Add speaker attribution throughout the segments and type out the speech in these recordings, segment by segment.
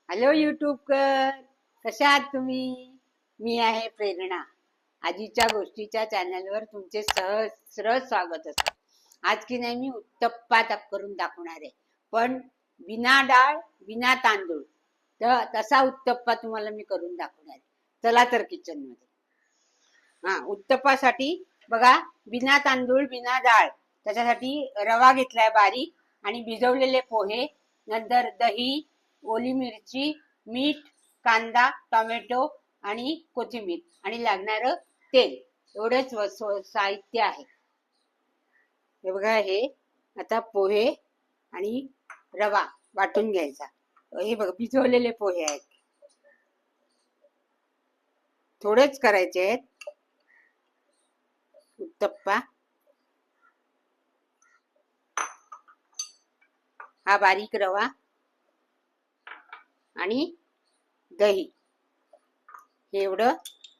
Speaker 1: Hello यूट्यूबकर, कशा आहात तुम्ही? मी आहे प्रेरणा. आजीच्या गोष्टीच्या चॅनलवर तुमचे सहज स्वागत असतं. आज की नाही मी उत्तप्पा करून दाखवणार आहे, पण बिना डाळ बिना तांदूळ. तर तसा उत्तप्पा तुम्हाला मी करून दाखवणार आहे. चला तर किचन मध्ये. उत्तप्पासाठी बघा, बिना तांदूळ बिना डाळ, त्याच्यासाठी रवा घेतलाय बारीक आणि भिजवलेले पोहे, नंतर दही, ओली मिरची, मीठ, कांदा, टोमॅटो आणि कोथिंबीर आणि लागणारं तेल, एवढेच साहित्य आहे. हे बघा, हे आता पोहे आणि रवा वाटून घ्यायचा. हे बघा, भिजवलेले पोहे आहेत, थोडेच करायचे आहेत उत्तप्पा. हा बारीक रवा आणि दही हे एवढं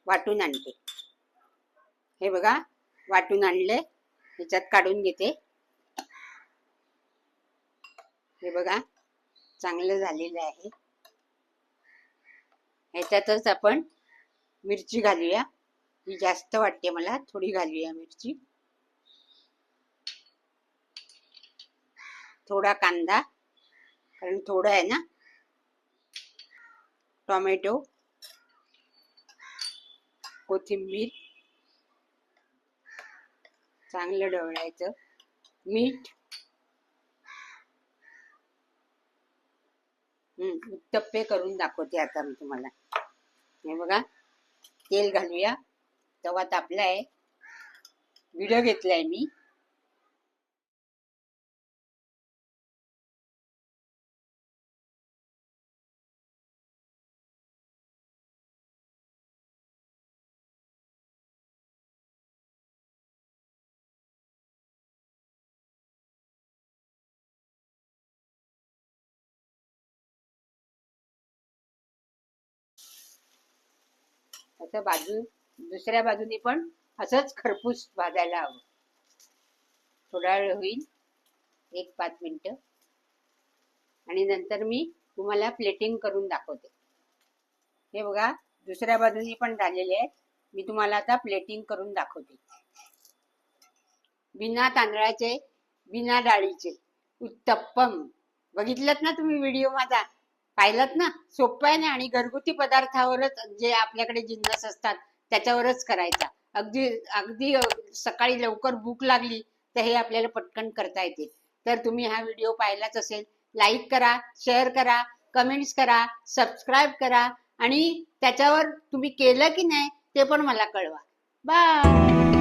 Speaker 1: वाटून आणते. हे बघा, वाटून आणले, ह्याच्यात काढून घेते. हे बघा, चांगलं झालेलं आहे. ह्याच्यातच आपण मिरची घालूया. ही जास्त वाटते मला, थोडी घालूया मिरची. थोडा कांदा, कारण थोडं आहे ना. टोमॅटो, कोथिंबीर, चांगलं ढवळायचं. मीठ. उत्तप्पे करून दाखवते आता मी तुम्हाला. हे बघा, तेल घालूया. तवा तापलाय, व्हिडिओ घेतलाय मी. असं दुसऱ्या बाजूने पण असंच खरपूस भाजायला हवं. थोडा वेळ होईल, 1-5 मिनिटं, आणि नंतर मी तुम्हाला प्लेटिंग करून दाखवते. हे बघा, दुसऱ्या बाजूने पण झालेले आहेत. मी तुम्हाला आता प्लेटिंग करून दाखवते. बिना तांदळाचे बिना डाळीचे उत्तप्पम. बघितलं ना तुम्ही व्हिडिओ माझा? पाहिलात ना? सोपं आहे ना, आणि घरगुती पदार्थावरच, जे आपल्याकडे जिन्नस असतात त्याच्यावरच करायचा. अगदी अगदी सकाळी लवकर भूक लागली तर हे आपल्याला पटकन करता येते. तर तुम्ही हा व्हिडिओ पाहिलाच असेल, लाईक करा, शेअर करा, कमेंट्स करा, सबस्क्राईब करा, आणि त्याच्यावर तुम्ही केलं की नाही ते पण मला कळवा. बाय.